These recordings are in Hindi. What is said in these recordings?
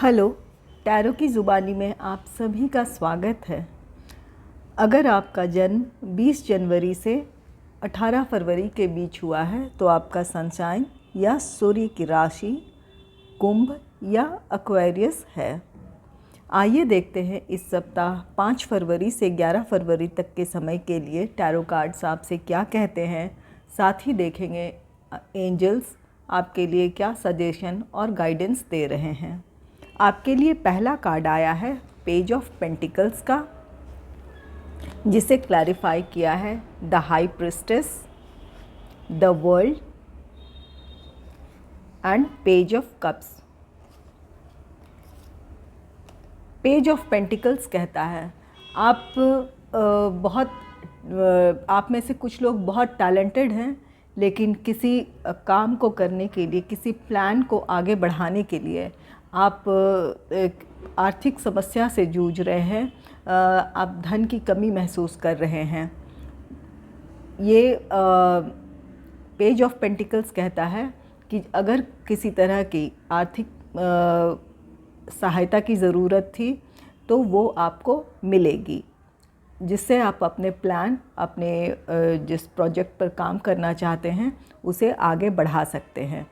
हेलो, टैरो की ज़ुबानी में आप सभी का स्वागत है। अगर आपका जन्म 20 जनवरी से 18 फरवरी के बीच हुआ है तो आपका सनशाइन या सूर्य की राशि कुंभ या एक्वेरियस है। आइए देखते हैं इस सप्ताह 5 फरवरी से 11 फरवरी तक के समय के लिए टैरो कार्ड्स आपसे क्या कहते हैं। साथ ही देखेंगे एंजल्स आपके लिए क्या सजेशन और गाइडेंस दे रहे हैं। आपके लिए पहला कार्ड आया है पेज ऑफ पेंटिकल्स का, जिसे क्लैरिफाई किया है the high priestess, the world and page of cups. Page of pentacles कहता है आप में से कुछ लोग बहुत टैलेंटेड हैं, लेकिन किसी काम को करने के लिए, किसी प्लान को आगे बढ़ाने के लिए आप एक आर्थिक समस्या से जूझ रहे हैं। आप धन की कमी महसूस कर रहे हैं। ये पेज ऑफ पेंटिकल्स कहता है कि अगर किसी तरह की आर्थिक सहायता की ज़रूरत थी तो वो आपको मिलेगी, जिससे आप अपने प्लान, अपने जिस प्रोजेक्ट पर काम करना चाहते हैं उसे आगे बढ़ा सकते हैं।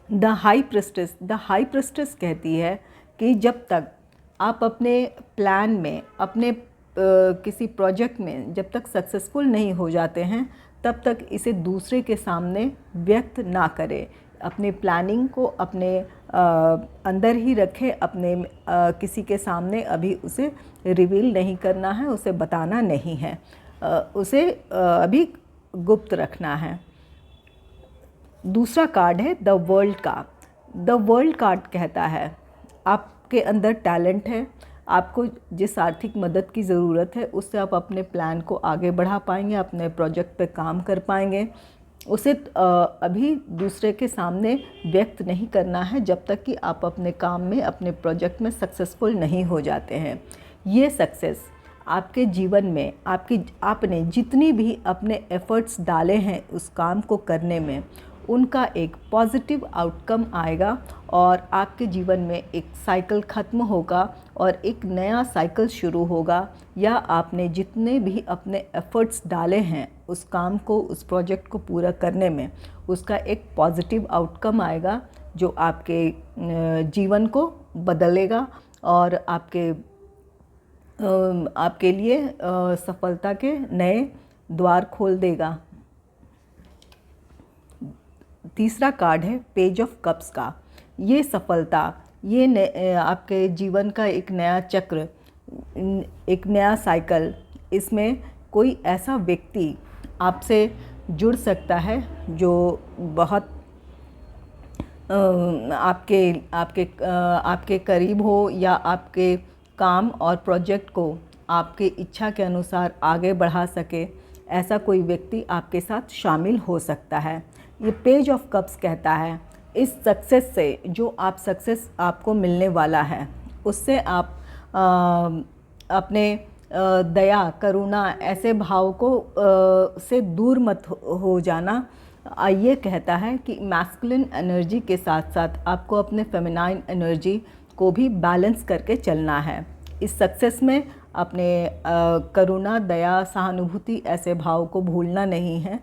द हाई प्रिस्टेस कहती है कि जब तक आप अपने प्लान में, अपने किसी प्रोजेक्ट में जब तक सक्सेसफुल नहीं हो जाते हैं तब तक इसे दूसरे के सामने व्यक्त ना करें। अपने प्लानिंग को अपने अंदर ही रखें, अपने किसी के सामने अभी उसे रिवील नहीं करना है, उसे बताना नहीं है, उसे अभी गुप्त रखना है। दूसरा कार्ड है द वर्ल्ड का। द वर्ल्ड कार्ड कहता है आपके अंदर टैलेंट है, आपको जिस आर्थिक मदद की ज़रूरत है उससे आप अपने प्लान को आगे बढ़ा पाएंगे, अपने प्रोजेक्ट पे काम कर पाएंगे। उसे अभी दूसरे के सामने व्यक्त नहीं करना है जब तक कि आप अपने काम में, अपने प्रोजेक्ट में सक्सेसफुल नहीं हो जाते हैं। ये सक्सेस आपके जीवन में आपने जितनी भी अपने एफ़र्ट्स डाले हैं उस काम को करने में, उनका एक पॉजिटिव आउटकम आएगा और आपके जीवन में एक साइकिल ख़त्म होगा और एक नया साइकिल शुरू होगा। या आपने जितने भी अपने एफ़र्ट्स डाले हैं उस काम को, उस प्रोजेक्ट को पूरा करने में, उसका एक पॉजिटिव आउटकम आएगा जो आपके जीवन को बदलेगा और आपके लिए सफलता के नए द्वार खोल देगा। तीसरा कार्ड है पेज ऑफ कप्स का। ये सफलता, ये आपके जीवन का एक नया चक्र, एक नया साइकिल। इसमें कोई ऐसा व्यक्ति आपसे जुड़ सकता है जो बहुत आपके करीब हो या आपके काम और प्रोजेक्ट को आपके इच्छा के अनुसार आगे बढ़ा सके। ऐसा कोई व्यक्ति आपके साथ शामिल हो सकता है। ये पेज ऑफ कप्स कहता है इस सक्सेस से, जो सक्सेस आपको मिलने वाला है, उससे आप अपने दया, करुणा, ऐसे भाव को से दूर मत हो जाना। ये कहता है कि मैस्कुलिन एनर्जी के साथ साथ आपको अपने फेमिनाइन एनर्जी को भी बैलेंस करके चलना है। इस सक्सेस में अपने करुणा, दया, सहानुभूति ऐसे भाव को भूलना नहीं है।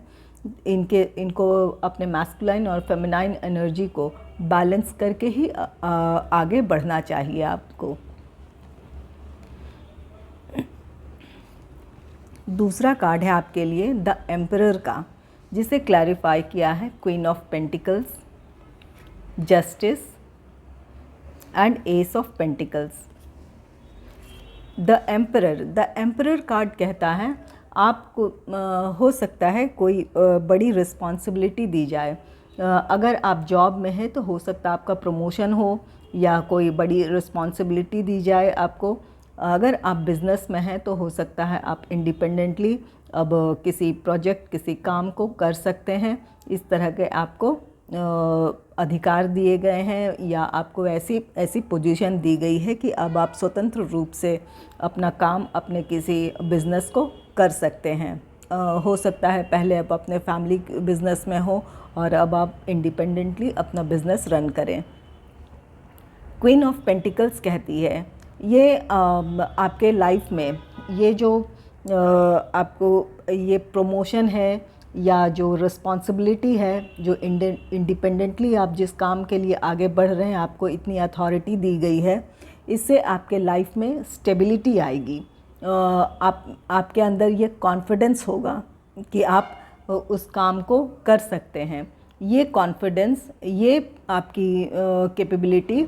इनको अपने मैस्कुलाइन और फेमिनाइन एनर्जी को बैलेंस करके ही आगे बढ़ना चाहिए आपको। दूसरा कार्ड है आपके लिए द एम्परर का, जिसे क्लैरिफाई किया है queen of pentacles, justice and S of pentacles. The emperor card कहता है आपको हो सकता है कोई बड़ी रिस्पॉन्सिबिलिटी दी जाए। अगर आप जॉब में हैं तो हो सकता है आपका प्रमोशन हो या कोई बड़ी रिस्पॉन्सिबिलिटी दी जाए आपको। अगर आप बिज़नेस में हैं तो हो सकता है आप इंडिपेंडेंटली अब किसी प्रोजेक्ट, किसी काम को कर सकते हैं। इस तरह के आपको अधिकार दिए गए हैं या आपको ऐसी पोजीशन दी गई है कि अब आप स्वतंत्र रूप से अपना काम, अपने किसी बिज़नेस को कर सकते हैं। हो सकता है पहले आप अपने फैमिली बिज़नेस में हो और अब आप इंडिपेंडेंटली अपना बिज़नेस रन करें। क्वीन ऑफ पेंटिकल्स कहती है ये आपके लाइफ में ये जो आपको ये प्रमोशन है या जो रिस्पॉन्सिबिलिटी है, जो इंडिपेंडेंटली आप जिस काम के लिए आगे बढ़ रहे हैं, आपको इतनी अथॉरिटी दी गई है, इससे आपके लाइफ में स्टेबिलिटी आएगी। आपके अंदर ये कॉन्फिडेंस होगा कि आप उस काम को कर सकते हैं। ये कॉन्फिडेंस, ये आपकी कैपेबिलिटी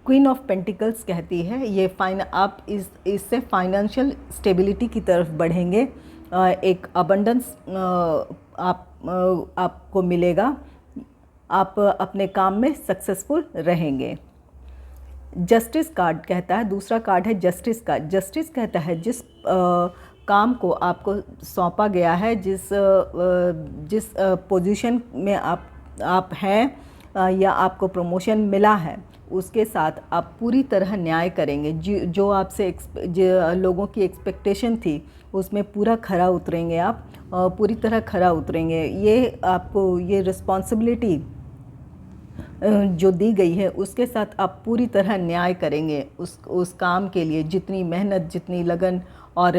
क्वीन ऑफ पेंटिकल्स कहती है। ये आप इससे फाइनेंशियल स्टेबिलिटी की तरफ बढ़ेंगे, एक अबंडेंस आपको मिलेगा, आप अपने काम में सक्सेसफुल रहेंगे। जस्टिस कार्ड कहता है, दूसरा कार्ड है जस्टिस का। जस्टिस कहता है जिस काम को आपको सौंपा गया है, जिस पोजीशन में आप हैं या आपको प्रमोशन मिला है, उसके साथ आप पूरी तरह न्याय करेंगे। जो आपसे लोगों की एक्सपेक्टेशन थी उसमें पूरा खरा उतरेंगे, आप पूरी तरह खरा उतरेंगे। ये आपको ये रिस्पॉन्सिबिलिटी जो दी गई है उसके साथ आप पूरी तरह न्याय करेंगे। उस काम के लिए जितनी मेहनत, जितनी लगन और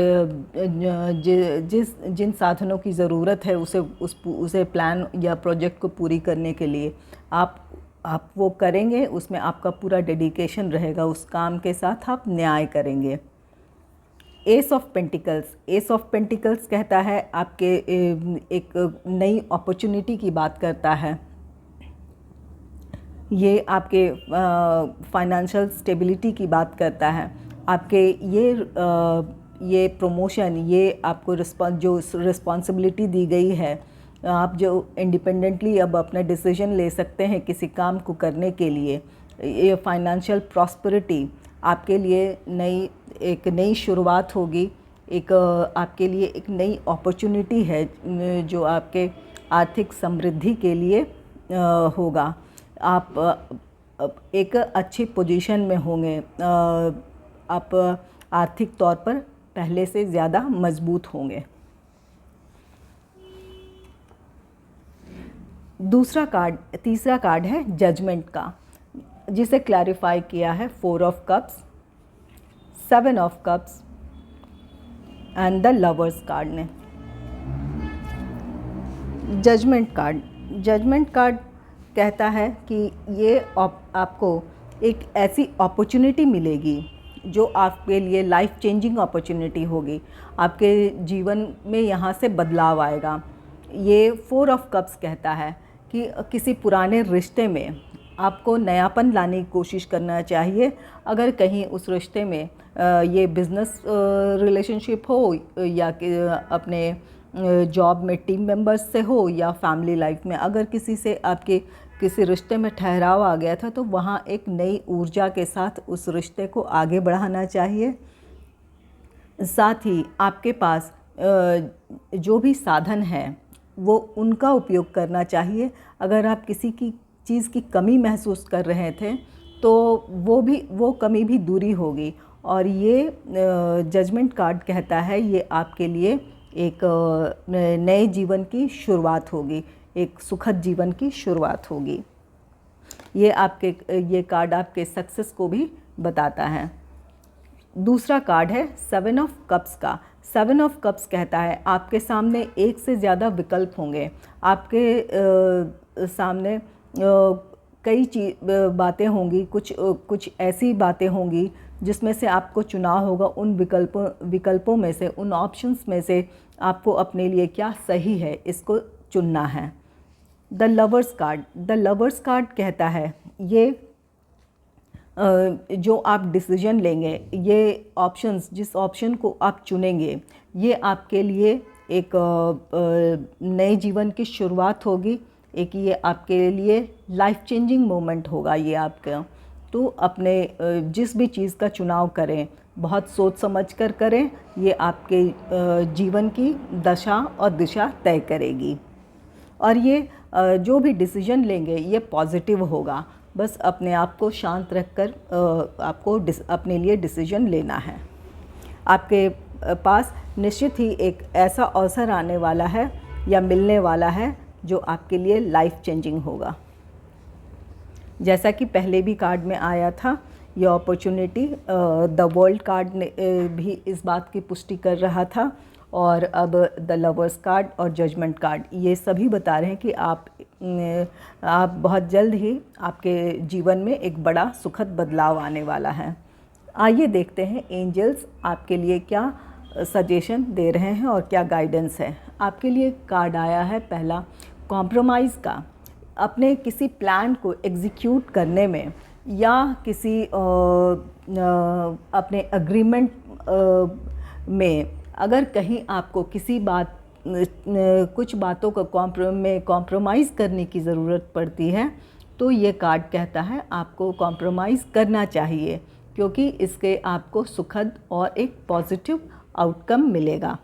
जिन साधनों की ज़रूरत है उसे प्लान या प्रोजेक्ट को पूरी करने के लिए आप वो करेंगे। उसमें आपका पूरा डेडिकेशन रहेगा, उस काम के साथ आप न्याय करेंगे। S of pentacles. S of pentacles कहता है आपके एक नई अपॉर्चुनिटी की बात करता है। ये आपके फाइनेंशियल स्टेबिलिटी की बात करता है। आपके ये प्रमोशन, ये आपको जो रिस्पॉन्सिबिलिटी दी गई है, आप जो इंडिपेंडेंटली अब अपना डिसीजन ले सकते हैं किसी काम को करने के लिए। ये फाइनेंशियल प्रॉस्पेरिटी आपके लिए एक नई शुरुआत होगी, एक आपके लिए एक नई अपॉर्चुनिटी है जो आपके आर्थिक समृद्धि के लिए होगा। आप एक अच्छी पोजीशन में होंगे, आप आर्थिक तौर पर पहले से ज़्यादा मजबूत होंगे। तीसरा कार्ड है जजमेंट का, जिसे क्लैरिफाई किया है 4 of cups, 7 of cups and the lovers card ने। जजमेंट कार्ड कहता है कि ये आपको एक ऐसी अपॉर्चुनिटी मिलेगी जो आपके लिए लाइफ चेंजिंग अपॉर्चुनिटी होगी। आपके जीवन में यहाँ से बदलाव आएगा। ये 4 ऑफ कप्स कहता है कि किसी पुराने रिश्ते में आपको नयापन लाने की कोशिश करना चाहिए। अगर कहीं उस रिश्ते में ये बिज़नेस रिलेशनशिप हो या अपने जॉब में टीम मेंबर्स से हो या फैमिली लाइफ में, अगर किसी से आपके किसी रिश्ते में ठहराव आ गया था तो वहाँ एक नई ऊर्जा के साथ उस रिश्ते को आगे बढ़ाना चाहिए। साथ ही आपके पास जो भी साधन है वो उनका उपयोग करना चाहिए। अगर आप किसी की चीज़ की कमी महसूस कर रहे थे तो वो कमी भी दूरी होगी। और ये जजमेंट कार्ड कहता है ये आपके लिए एक नए जीवन की शुरुआत होगी, एक सुखद जीवन की शुरुआत होगी। ये कार्ड आपके सक्सेस को भी बताता है। दूसरा कार्ड है 7 ऑफ कप्स का। 7 ऑफ कप्स कहता है आपके सामने एक से ज़्यादा विकल्प होंगे। आपके सामने कई बातें होंगी, कुछ ऐसी बातें होंगी जिसमें से आपको चुनाव होगा। उन विकल्पों में से, उन ऑप्शंस में से आपको अपने लिए क्या सही है इसको चुनना है। द लवर्स कार्ड कहता है ये जो आप डिसीजन लेंगे, ये ऑप्शंस, जिस ऑप्शन को आप चुनेंगे, ये आपके लिए एक नए जीवन की शुरुआत होगी। एक ये आपके लिए लाइफ चेंजिंग मोमेंट होगा ये आपका। तो अपने जिस भी चीज़ का चुनाव करें बहुत सोच समझ कर करें, ये आपके जीवन की दशा और दिशा तय करेगी। और ये जो भी डिसीजन लेंगे ये पॉजिटिव होगा। बस अपने आप को शांत रखकर आपको अपने लिए डिसीजन लेना है। आपके पास निश्चित ही एक ऐसा अवसर आने वाला है या मिलने वाला है जो आपके लिए लाइफ चेंजिंग होगा। जैसा कि पहले भी कार्ड में आया था, ये अपॉर्चुनिटी द वर्ल्ड कार्ड ने भी इस बात की पुष्टि कर रहा था, और अब द लवर्स कार्ड और जजमेंट कार्ड ये सभी बता रहे हैं कि आप बहुत जल्द ही आपके जीवन में एक बड़ा सुखद बदलाव आने वाला है। आइए देखते हैं एंजल्स आपके लिए क्या सजेशन दे रहे हैं और क्या गाइडेंस है। आपके लिए कार्ड आया है पहला, कॉम्प्रोमाइज़ का। अपने किसी प्लान को एग्जीक्यूट करने में या किसी अपने एग्रीमेंट में अगर कहीं आपको किसी बात कुछ बातों को कॉम्प्रोमाइज़ करने की ज़रूरत पड़ती है, तो ये कार्ड कहता है आपको कॉम्प्रोमाइज़ करना चाहिए, क्योंकि इसके आपको सुखद और एक पॉजिटिव आउटकम मिलेगा।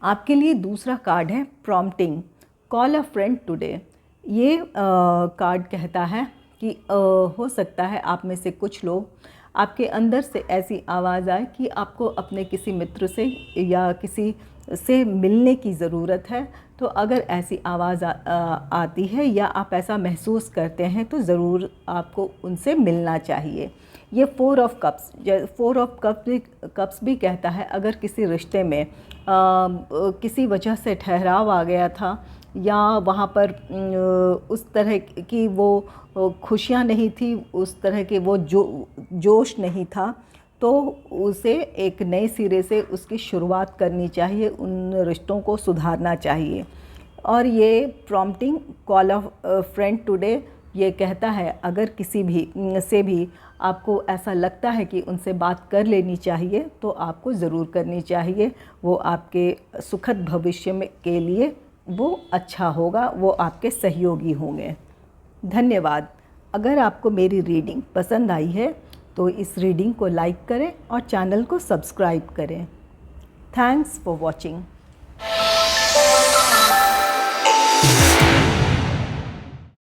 आपके लिए दूसरा कार्ड है प्रॉम्प्टिंग, कॉल अ फ्रेंड टुडे। ये कार्ड कहता है कि हो सकता है आप में से कुछ लोग, आपके अंदर से ऐसी आवाज़ आए कि आपको अपने किसी मित्र से या किसी से मिलने की ज़रूरत है। तो अगर ऐसी आवाज़ आती है या आप ऐसा महसूस करते हैं तो ज़रूर आपको उनसे मिलना चाहिए। ये 4 ऑफ कप्स भी कहता है अगर किसी रिश्ते में किसी वजह से ठहराव आ गया था या वहाँ पर उस तरह की वो खुशियाँ नहीं थी, उस तरह के वो जोश नहीं था, तो उसे एक नए सिरे से उसकी शुरुआत करनी चाहिए, उन रिश्तों को सुधारना चाहिए। और ये prompting call of friend today ये कहता है अगर किसी भी से भी आपको ऐसा लगता है कि उनसे बात कर लेनी चाहिए तो आपको ज़रूर करनी चाहिए। वो आपके सुखद भविष्य में के लिए वो अच्छा होगा, वो आपके सहयोगी होंगे। धन्यवाद। अगर आपको मेरी रीडिंग पसंद आई है तो इस रीडिंग को लाइक करें और चैनल को सब्सक्राइब करें। Thanks for watching.